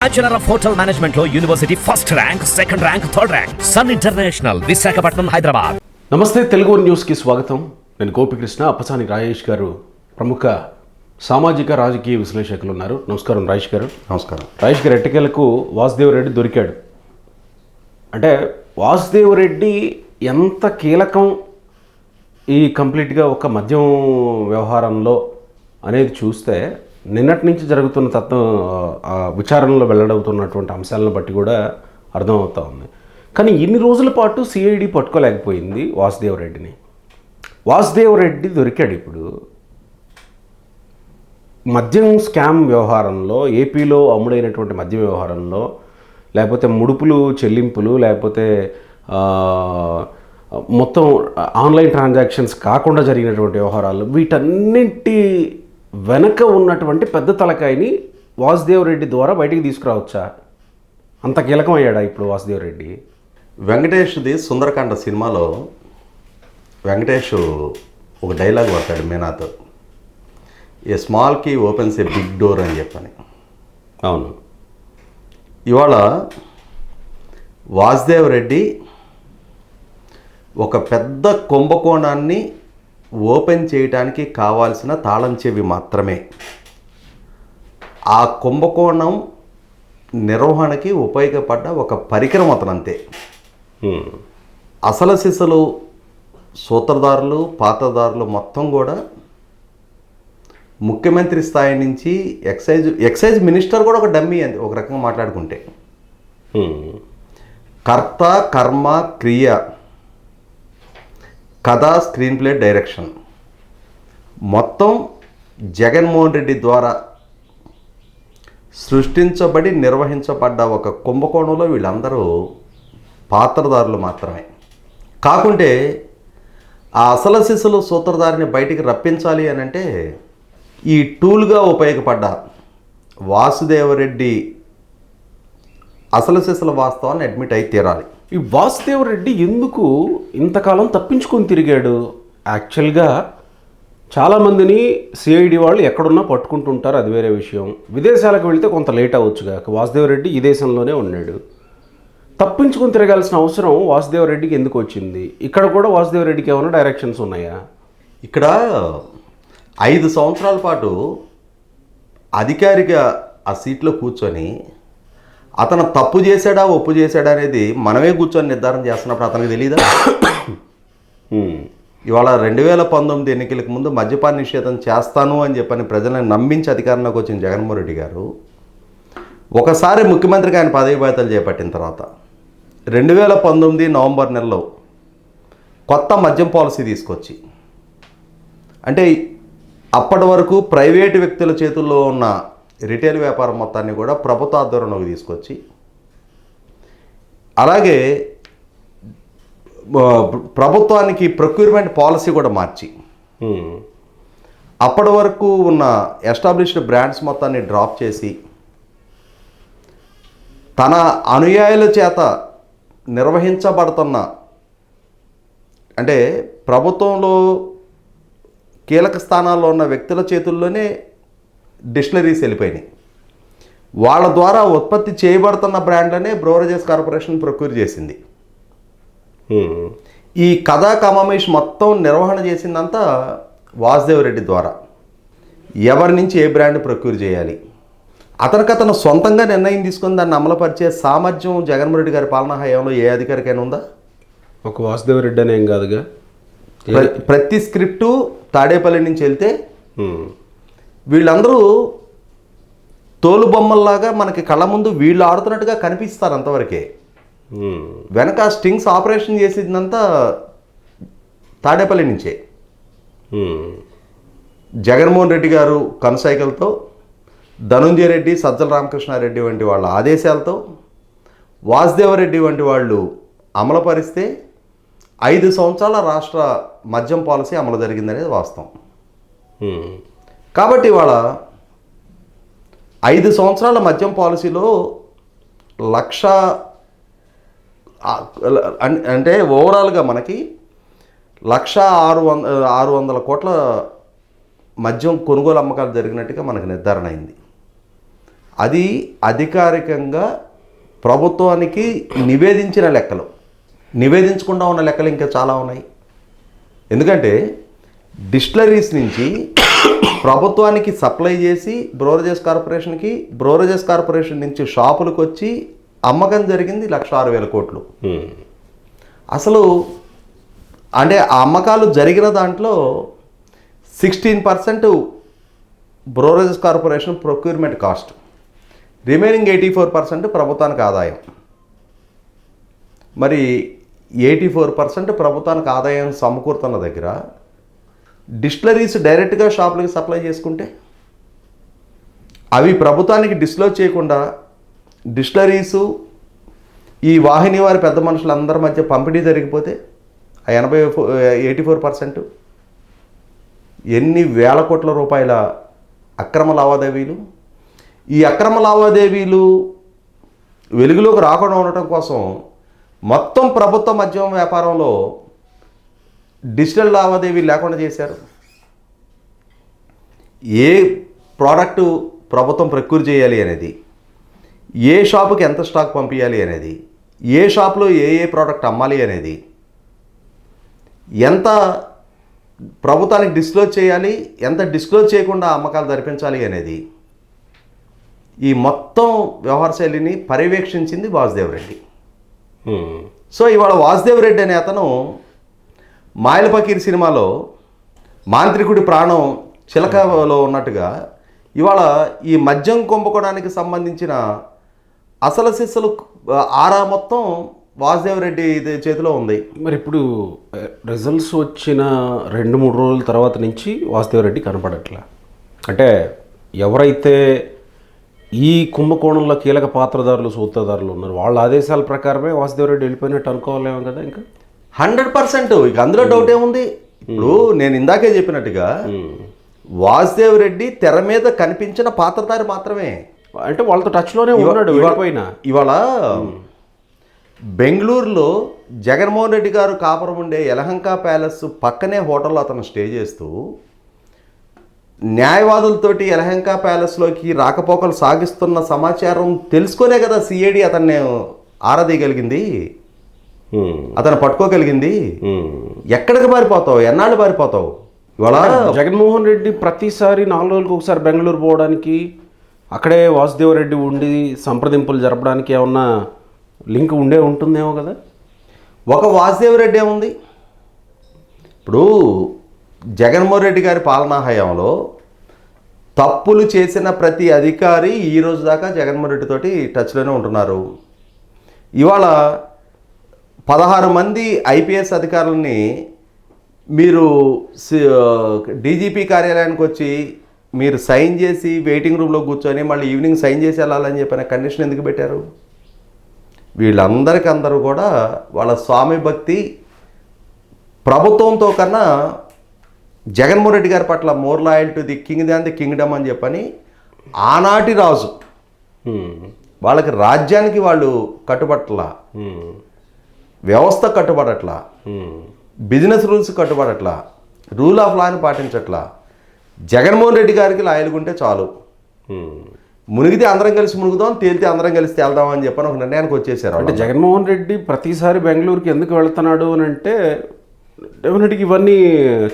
Bachelor of hotel management లో university first rank, second rank, third rank. Sun international, Visakhapatnam, Hyderabad. నమస్తే, తెలుగు న్యూస్కి స్వాగతం. నేను గోపికృష్ణ. అప్పసాని రాజేష్ గారు ప్రముఖ సామాజిక రాజకీయ విశ్లేషకులు ఉన్నారు. నమస్కారం రాజేష్ గారు. నమస్కారం. రాజేష్ గారు, ఎట్టకేలకు వాసుదేవ్ రెడ్డి దొరికాడు. అంటే వాసుదేవ్ రెడ్డి ఎంత కీలకం ఈ కంప్లీట్గా ఒక మద్యం వ్యవహారంలో అనేది చూస్తే నిన్నటి నుంచి జరుగుతున్న విచారణలో వెల్లడవుతున్నటువంటి అంశాలను బట్టి కూడా అర్థమవుతా ఉంది. కానీ ఇన్ని రోజుల పాటు సిఐడి పట్టుకోలేకపోయింది వాసుదేవ్ రెడ్డిని. వాసుదేవ్ రెడ్డి దొరికాడు. ఇప్పుడు మద్యం స్కామ్ వ్యవహారంలో, ఏపీలో అమ్ముడైనటువంటి మద్యం వ్యవహారంలో, లేకపోతే ముడుపులు చెల్లింపులు, లేకపోతే మొత్తం ఆన్లైన్ ట్రాన్సాక్షన్స్ కాకుండా జరిగినటువంటి వ్యవహారాలు, వీటన్నింటి వెనక ఉన్నటువంటి పెద్ద తలకాయని వాసుదేవ్ రెడ్డి ద్వారా బయటికి తీసుకురావచ్చా? అంత కీలకం అయ్యాడా ఇప్పుడు వాసుదేవ్ రెడ్డి? వెంకటేష్ది సుందరకాండ సినిమాలో వెంకటేష్ ఒక డైలాగ్ పడతాడు మీనాతో, a small key opens a big door అని చెప్పని. అవును. ఇవాళ వాసుదేవ్ రెడ్డి ఒక పెద్ద కుంభకోణాన్ని ఓపెన్ చేయడానికి కావాల్సిన తాళం చెవి మాత్రమే. ఆ కుంభకోణం నిర్వహణకి ఉపయోగపడ్డ ఒక పరికరం అతనంతే. అసలు సిసలు సూత్రధారులు, పాత్రధారులు మొత్తం కూడా ముఖ్యమంత్రి స్థాయి నుంచి ఎక్సైజ్ మినిస్టర్ కూడా ఒక డమ్మీ అంది ఒక రకంగా మాట్లాడుకుంటే. కర్త, కర్మ, క్రియ, కథ, స్క్రీన్ ప్లే, డైరెక్షన్ మొత్తం జగన్మోహన్ రెడ్డి ద్వారా సృష్టించబడి నిర్వహించబడ్డ ఒక కుంభకోణంలో వీళ్ళందరూ పాత్రధారులు మాత్రమే. కాకుంటే ఆ అసలు సిసలు సూత్రధారిని బయటికి రప్పించాలి అని అంటే ఈ టూల్గా ఉపయోగపడ్డ వాసుదేవరెడ్డి అసలు సిసలు వాస్తవాన్ని అడ్మిట్ అయి తీరాలి. ఈ వాసుదేవ్ రెడ్డి ఎందుకు ఇంతకాలం తప్పించుకొని తిరిగాడు? యాక్చువల్గా చాలామందిని సిఐడి వాళ్ళు ఎక్కడున్నా పట్టుకుంటుంటారు, అది వేరే విషయం. విదేశాలకు వెళితే కొంత లేట్ అవ్వచ్చుగా. వాసుదేవ్ రెడ్డి ఈ దేశంలోనే ఉన్నాడు. తప్పించుకొని తిరగాల్సిన అవసరం వాసుదేవ్ రెడ్డికి ఎందుకు వచ్చింది? ఇక్కడ కూడా వాసుదేవ్ రెడ్డికి ఏమైనా డైరెక్షన్స్ ఉన్నాయా? ఇక్కడ 5 సంవత్సరాల పాటు అధికారిగా ఆ సీట్లో కూర్చొని అతను తప్పు చేశాడా ఒప్పు చేశాడా అనేది మనమే కూర్చొని నిర్ధారణ చేస్తున్నప్పుడు అతనికి తెలియదా? ఇవాళ 2019 ఎన్నికలకు ముందు మద్యపాన నిషేధం చేస్తాను అని చెప్పని ప్రజలను నమ్మించి అధికారంలోకి వచ్చిన జగన్మోహన్ రెడ్డి గారు ఒకసారి ముఖ్యమంత్రికి ఆయన పదవి బాధ్యతలు చేపట్టిన తర్వాత 2019 నవంబర్ నెలలో కొత్త మద్యం పాలసీ తీసుకొచ్చి, అంటే అప్పటి వరకు ప్రైవేటు వ్యక్తుల చేతుల్లో ఉన్న రిటైల్ వ్యాపారం మొత్తాన్ని కూడా ప్రభుత్వ ఆధ్వర్యంలోకి తీసుకొచ్చి, అలాగే ప్రభుత్వానికి ప్రొక్యూర్మెంట్ పాలసీ కూడా మార్చి, అప్పటి వరకు ఉన్న ఎస్టాబ్లిష్డ్ బ్రాండ్స్ మొత్తాన్ని డ్రాప్ చేసి తన అనుయాయుల చేత నిర్వహించబడుతున్న, అంటే ప్రభుత్వంలో కీలక స్థానాల్లో ఉన్న వ్యక్తుల చేతుల్లోనే డిస్టిలరీస్ వెళ్ళిపోయినాయి. వాళ్ళ ద్వారా ఉత్పత్తి చేయబడుతున్న బ్రాండ్లనే బ్రోవరేజెస్ కార్పొరేషన్ ప్రొక్యూర్ చేసింది. ఈ కథా కమమేష్ మొత్తం నిర్వహణ చేసిందంతా వాసుదేవ్ రెడ్డి ద్వారా. ఎవరి నుంచి ఏ బ్రాండ్ ప్రొక్యూర్ చేయాలి, అతను సొంతంగా నిర్ణయం తీసుకుని దాన్ని అమలుపరిచే సామర్థ్యం జగన్మోహన్ రెడ్డి గారి పాలనా హయాంలో ఏ అధికారికైనా ఉందా? ఒక వాసుదేవ్ రెడ్డి అని ఏం కాదుగా. ప్రతి స్క్రిప్టు తాడేపల్లి నుంచి వెళ్తే వీళ్ళందరూ తోలుబొమ్మల్లాగా మనకి కళ్ళ ముందు వీళ్ళు ఆడుతున్నట్టుగా కనిపిస్తారు అంతవరకే. వెనక స్టింగ్స్ ఆపరేషన్ చేసిందంతా తాడేపల్లి నుంచే. జగన్మోహన్ రెడ్డి గారు కనుసైకలతో, ధనుంజయ రెడ్డి, సజ్జల రామకృష్ణారెడ్డి వంటి వాళ్ళ ఆదేశాలతో వాసుదేవరెడ్డి వంటి వాళ్ళు అమలుపరిస్తే 5 సంవత్సరాల రాష్ట్ర మద్యం పాలసీ అమలు జరిగిందనేది వాస్తవం. కాబట్టి ఇవాళ 5 సంవత్సరాల మద్యం పాలసీలో 1,00,000 అంటే ఓవరాల్గా మనకి 1,600 కోట్ల మద్యం కొనుగోలు అమ్మకాలు జరిగినట్టుగా మనకు నిర్ధారణ అయింది. అది అధికారికంగా ప్రభుత్వానికి నివేదించిన లెక్కలు. నివేదించకుండా ఉన్న లెక్కలు ఇంకా చాలా ఉన్నాయి. ఎందుకంటే డిస్టిలరీస్ నుంచి ప్రభుత్వానికి సప్లై చేసి బ్రోవరేజెస్ కార్పొరేషన్కి, బ్రోవరేజెస్ కార్పొరేషన్ నుంచి షాపులకు వచ్చి అమ్మకం జరిగింది 1,06,000 కోట్లు. అసలు అంటే ఆ అమ్మకాలు జరిగిన దాంట్లో 16% beverages corporation procurement cost, remaining 84% ప్రభుత్వానికి ఆదాయం. మరి 84% ప్రభుత్వానికి ఆదాయం సమకూరుతున్న దగ్గర డిస్టిలరీస్ డైరెక్ట్గా షాపులకి సప్లై చేసుకుంటే, అవి ప్రభుత్వానికి డిస్క్లోజ్ చేయకుండా డిస్టిలరీసు ఈ వాహిని వారి పెద్ద మనుషులందరి మధ్య పంపిణీ జరిగిపోతే ఆ 84% ఎన్ని వేల కోట్ల రూపాయల అక్రమ లావాదేవీలు. ఈ అక్రమ లావాదేవీలు వెలుగులోకి రాకుండా ఉండటం కోసం మొత్తం ప్రభుత్వ మద్యం వ్యాపారంలో డిజిటల్ లావాదేవీ లేకుండా చేశారు. ఏ ప్రోడక్టు ప్రభుత్వం ప్రొక్యూర్ చేయాలి అనేది, ఏ షాపుకి ఎంత స్టాక్ పంపించాలి అనేది, ఏ షాప్లో ఏ ప్రోడక్ట్ అమ్మాలి అనేది, ఎంత ప్రభుత్వానికి డిస్క్లోజ్ చేయాలి, ఎంత డిస్క్లోజ్ చేయకుండా అమ్మకాలు జరిపించాలి అనేది, ఈ మొత్తం వ్యవహార శైలిని పర్యవేక్షించింది వాసుదేవ్ రెడ్డి. సో ఇవాళ వాసుదేవ్ రెడ్డి అనే అతను మాయల పకీర్ సినిమాలో మాంత్రికుడి ప్రాణం చిలకలో ఉన్నట్టుగా ఇవాళ ఈ మద్యం కుంభకోణానికి సంబంధించిన అసలు సిస్సలు ఆరా మొత్తం వాసుదేవ్ రెడ్డి చేతిలో ఉంది. మరి ఇప్పుడు రిజల్ట్స్ వచ్చిన 2-3 రోజుల తర్వాత నుంచి వాసుదేవ్ రెడ్డి కనపడట్లా. అంటే ఎవరైతే ఈ కుంభకోణంలో కీలక పాత్రదారులు, సూత్రధారులు ఉన్నారు, వాళ్ళ ఆదేశాల ప్రకారమే వాసుదేవ్ రెడ్డి వెళ్ళిపోయినట్టు అనుకోవాలేమో కదా. ఇంకా 100% ఇక అందులో డౌట్ ఏముంది. ఇప్పుడు నేను ఇందాకే చెప్పినట్టుగా వాసుదేవ్ రెడ్డి తెర మీద కనిపించిన పాత్రధారి మాత్రమే. అంటే వాళ్ళతో టచ్లోనే ఉన్నాడు. ఇవాళ బెంగళూరులో జగన్మోహన్ రెడ్డి గారు కాపురం ఉండే యలహంక ప్యాలెస్ పక్కనే హోటల్లో అతను స్టే చేస్తూ న్యాయవాదులతోటి యలహంక ప్యాలెస్లోకి రాకపోకలు సాగిస్తున్న సమాచారం తెలుసుకునే కదా సిఐడి అతన్ని ఆరాధీయగలిగింది, అతను పట్టుకోగలిగింది. ఎక్కడికి పారిపోతావు, ఎన్నాళ్ళు పారిపోతావు? ఇవాళ జగన్మోహన్ రెడ్డి ప్రతిసారి 4 రోజులకు ఒకసారి బెంగళూరు పోవడానికి, అక్కడే వాసుదేవ్ రెడ్డి ఉండి సంప్రదింపులు జరపడానికి ఏమన్నా లింక్ ఉంటుందేమో కదా. ఒక వాసుదేవ్ రెడ్డి ఏముంది, ఇప్పుడు జగన్మోహన్ రెడ్డి గారి పాలనా హయాంలో తప్పులు చేసిన ప్రతి అధికారి ఈ రోజు దాకా జగన్మోహన్ రెడ్డి తోటి టచ్లోనే ఉంటున్నారు. ఇవాళ 16 మంది ఐపీఎస్ అధికారులని మీరు డీజీపీ కార్యాలయానికి వచ్చి మీరు సైన్ చేసి వెయిటింగ్ రూమ్లో కూర్చొని మళ్ళీ ఈవినింగ్ సైన్ చేసి వెళ్ళాలని చెప్పిన కండిషన్ ఎందుకు పెట్టారు? వీళ్ళందరికీ కూడా వాళ్ళ స్వామి భక్తి ప్రభుత్వంతో కన్నా జగన్మోహన్ రెడ్డి గారి పట్ల more loyal to the king than the kingdom అని చెప్పని ఆనాటి రాజు వాళ్ళకి రాజ్యానికి వాళ్ళు కట్టుబట్టలా, వ్యవస్థ కట్టుబడట్లా, బిజినెస్ రూల్స్ కట్టుబడట్లా, రూల్ ఆఫ్ లాని పాటించట్లా. జగన్మోహన్ రెడ్డి గారికి లాయల్గుంటే చాలు, మునిగితే అందరం కలిసి మునుగుదాం, తేలితే అందరం కలిసి తేల్దాం అని చెప్పని ఒక నిర్ణయానికి వచ్చేసారు. అంటే జగన్మోహన్ రెడ్డి ప్రతిసారి బెంగళూరుకి ఎందుకు వెళ్తున్నాడు అని అంటే డెఫినెట్గా ఇవన్నీ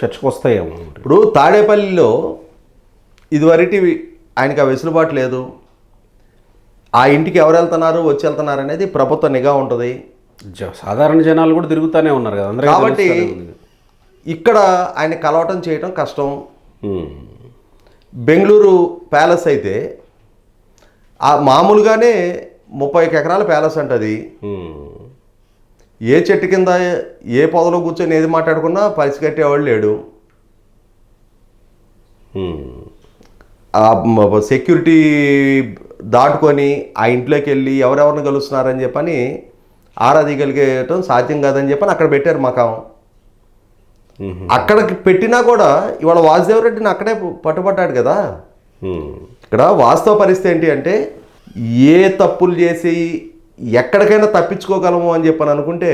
చర్చకు వస్తాయేమో. ఇప్పుడు తాడేపల్లిలో ఇదివరటి ఆయనకి ఆ వెసులుబాటు లేదు. ఆ ఇంటికి ఎవరు వెళ్తున్నారు, వచ్చి వెళ్తున్నారు అనేది ప్రభుత్వ నిఘా ఉంటుంది. సాధారణ జనాలు కూడా తిరుగుతూనే ఉన్నారు కదా అందరూ. కాబట్టి ఇక్కడ ఆయన కలవటం చేయటం కష్టం. బెంగళూరు ప్యాలెస్ అయితే ఆ మామూలుగానే 31 ఎకరాల ప్యాలెస్ అంటది. ఏ చెట్టు కింద ఏ పొదలో కూర్చొని ఏది మాట్లాడుకున్నా పసిగట్టేవాడు లేడు. సెక్యూరిటీ దాటుకొని ఆ ఇంట్లోకి వెళ్ళి ఎవరెవరిని కలుస్తున్నారని చెప్పని ఆరాధీయగలిగేయటం సాధ్యం కాదని చెప్పని అక్కడ పెట్టారు మకాం. అక్కడికి పెట్టినా కూడా ఇవాళ వాసుదేవ్ రెడ్డిని అక్కడే పట్టుబట్టాడు కదా. ఇక్కడ వాస్తవ పరిస్థితి ఏంటి అంటే ఏ తప్పులు చేసి ఎక్కడికైనా తప్పించుకోగలము అని చెప్పని అనుకుంటే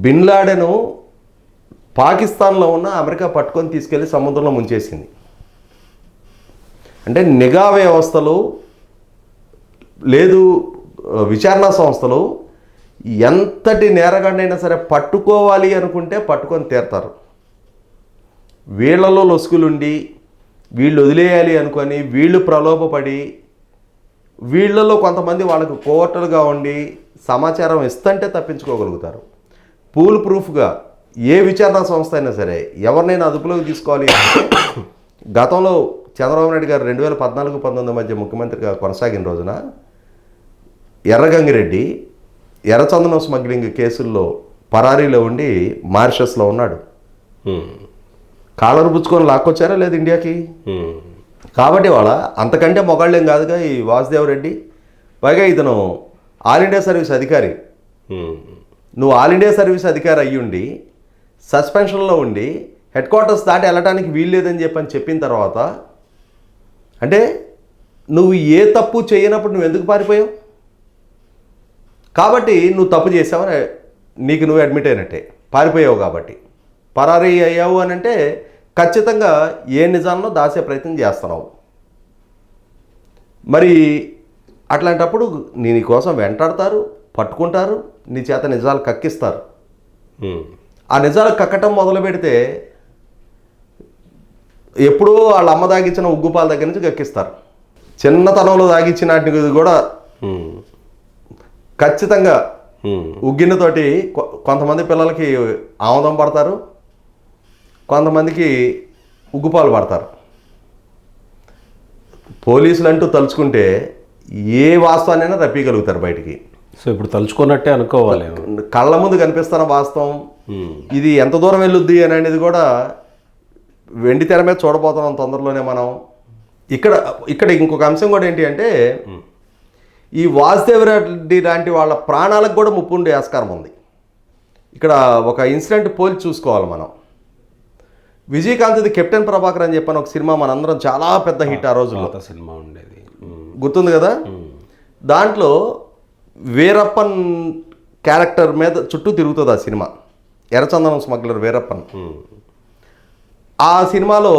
బిన్ లాడెను పాకిస్తాన్లో ఉన్న అమెరికా పట్టుకొని తీసుకెళ్ళి సముద్రంలో ముంచేసింది. అంటే నిఘా వ్యవస్థలు లేదు విచారణ సంస్థలు ఎంతటి నేరగాడినైనా సరే పట్టుకోవాలి అనుకుంటే పట్టుకొని తీరుతారు. వీళ్ళలో లొసుగులుండి వీళ్ళు వదిలేయాలి అనుకొని వీళ్ళు ప్రలోభపడి వీళ్ళలో కొంతమంది వాళ్ళకు కోవర్టులుగా ఉండి సమాచారం ఇస్తుంటే తప్పించుకోగలుగుతారు. ఫూల్ ప్రూఫ్గా ఏ విచారణ సంస్థ అయినా సరే ఎవరినైనా అదుపులోకి తీసుకోవాలి అంటే గతంలో చంద్రబాబు నాయుడు గారు 2014-19 మధ్య ముఖ్యమంత్రిగా కొనసాగిన రోజున ఎర్రగంగిరెడ్డి ఎర్రచందనం స్మగ్లింగ్ కేసుల్లో పరారీలో ఉండి మారిషస్లో ఉన్నాడు. కాలర్ పుచ్చుకొని లాక్కొచ్చారా లేదు ఇండియాకి. కాబట్టి వాళ్ళ అంతకంటే మొగాళ్ళేం కాదుగా ఈ వాసుదేవ్ రెడ్డి. పైగా ఇతను ఆల్ ఇండియా సర్వీస్ అధికారి. నువ్వు ఆల్ ఇండియా సర్వీస్ అధికారి అయ్యుండి సస్పెన్షన్లో ఉండి హెడ్ క్వార్టర్స్ దాటి వెళ్ళటానికి వీల్లేదని చెప్పిన తర్వాత అంటే నువ్వు ఏ తప్పు చేయనప్పుడు నువ్వు ఎందుకు పారిపోయావు? కాబట్టి నువ్వు తప్పు చేసావని నీకు నువ్వు అడ్మిట్ అయినట్టే, పారిపోయావు. కాబట్టి పరారీ అయ్యావు అని అంటే ఖచ్చితంగా ఏ నిజాల్లో దాచే ప్రయత్నం చేస్తున్నావు. మరి అట్లాంటప్పుడు నీ కోసం వెంటాడతారు, పట్టుకుంటారు, నీ చేత నిజాలు కక్కిస్తారు. ఆ నిజాలు కక్కటం మొదలు పెడితే ఎప్పుడూ వాళ్ళ అమ్మ దాగించిన ఉగ్గుపాల దగ్గర నుంచి కక్కిస్తారు. చిన్నతనంలో దాగించినట్టు కూడా ఖచ్చితంగా ఉగ్గిన్నతోటి కొంతమంది పిల్లలకి ఆమోదం పడతారు, కొంతమందికి ఉగ్గుపాలు పడతారు. పోలీసులు అంటూ తలుచుకుంటే ఏ వాస్తవాన్నైనా రప్పగలుగుతారు బయటికి. సో ఇప్పుడు తలుచుకున్నట్టే అనుకోవాలి. కళ్ళ ముందు కనిపిస్తున్న వాస్తవం ఇది ఎంత దూరం వెళ్ళొద్ది అని అనేది కూడా వెండి తెర మీద చూడబోతున్నాం తొందరలోనే మనం. ఇక్కడ ఇంకొక అంశం కూడా ఏంటి అంటే ఈ వాసుదేవ్ రెడ్డి లాంటి వాళ్ళ ప్రాణాలకు కూడా ముప్పు ఉండే ఆస్కారం ఉంది. ఇక్కడ ఒక ఇన్సిడెంట్ పోల్చి చూసుకోవాలి మనం. విజయకాంత్ది కెప్టెన్ ప్రభాకర్ అని చెప్పని ఒక సినిమా మనందరం చాలా పెద్ద హిట్ ఆ రోజుల్లో. సినిమా ఉండేది గుర్తుంది కదా. దాంట్లో వీరప్పన్ క్యారెక్టర్ మీద చుట్టూ తిరుగుతుంది ఆ సినిమా. ఎర్రచందనం స్మగ్లర్ వీరప్పన్. ఆ సినిమాలో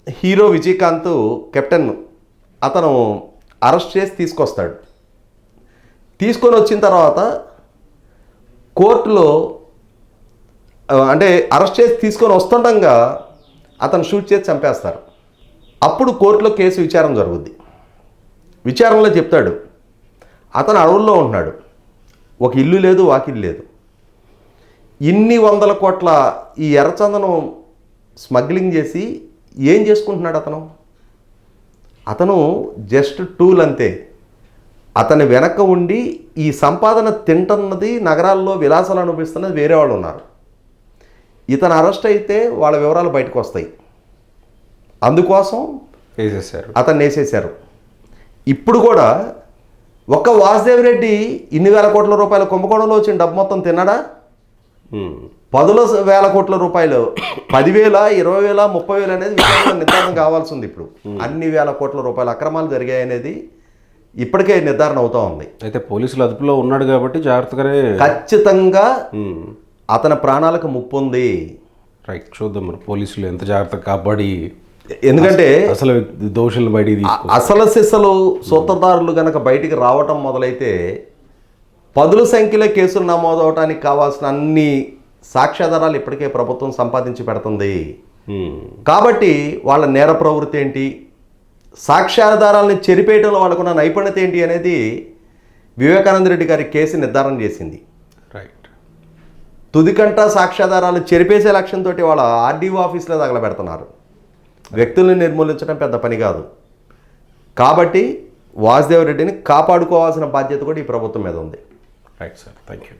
హీరో విజయకాంత్ కెప్టెన్ అతను అరెస్ట్ చేసి తీసుకొస్తాడు. తీసుకొని వచ్చిన తర్వాత కోర్టులో అంటే అరెస్ట్ చేసి తీసుకొని వస్తుండగా అతను షూట్ చేసి చంపేస్తారు. అప్పుడు కోర్టులో కేసు విచారణ జరుగుద్ది. విచారణలో చెప్తాడు అతను అడవుల్లో ఉంటున్నాడు, ఒక ఇల్లు లేదు, వాకిల్లు లేదు. ఇన్ని వందల కోట్ల ఈ ఎర్రచందనం స్మగ్లింగ్ చేసి ఏం చేసుకుంటున్నాడు అతను జస్ట్ టూల్ అంతే. అతని వెనక ఉండి ఈ సంపాదన తింటున్నది, నగరాల్లో విలాసాలు అనుభవిస్తున్నది వేరే వాళ్ళు ఉన్నారు. ఇతను అరెస్ట్ అయితే వాళ్ళ వివరాలు బయటకు వస్తాయి. అందుకోసం అతన్ని వేసేశారు. ఇప్పుడు కూడా ఒక్క వాసుదేవ్ రెడ్డి ఇన్ని వేల కోట్ల రూపాయల కుంభకోణంలో వచ్చిన డబ్బు మొత్తం తిన్నాడా? 10,000 కోట్ల రూపాయలు, 10,000, 20,000, 30,000 అనేది నిర్ధారణ కావాల్సి ఉంది. ఇప్పుడు అన్ని వేల కోట్ల రూపాయల అక్రమాలు జరిగాయి అనేది ఇప్పటికే నిర్ధారణ అవుతా ఉంది. అయితే పోలీసులు అదుపులో ఉన్నాడు కాబట్టి జాగ్రత్తగానే ఖచ్చితంగా అతని ప్రాణాలకు ముప్పు ఉంది. రైట్, చూద్దాం మరి పోలీసులు ఎంత జాగ్రత్తగా కాపాడి. ఎందుకంటే అసలు దోషులు బయటికి అసలు సిసలు సూత్రధారులు కనుక బయటికి రావటం మొదలైతే 10ల సంఖ్యలో కేసులు నమోదవటానికి కావాల్సిన అన్ని సాక్ష్యాధారాలు ఇప్పటికే ప్రభుత్వం సంపాదించి పెడుతుంది. కాబట్టి వాళ్ళ నేర ప్రవృత్తి ఏంటి, సాక్ష్యాధారాలను చెరిపేయడంలో వాళ్ళకున్న నైపుణ్యత ఏంటి అనేది వివేకానంద రెడ్డి గారి కేసు నిర్ధారణ చేసింది. రైట్, తుదికంట సాక్ష్యాధారాలు చెరిపేసే లక్ష్యంతో వాళ్ళ ఆర్డీఓ ఆఫీస్లో తగలబెడుతున్నారు. వ్యక్తుల్ని నిర్మూలించడం పెద్ద పని కాదు. కాబట్టి వాసుదేవ్ రెడ్డిని కాపాడుకోవాల్సిన బాధ్యత కూడా ఈ ప్రభుత్వం మీద ఉంది. Right sir, thank you.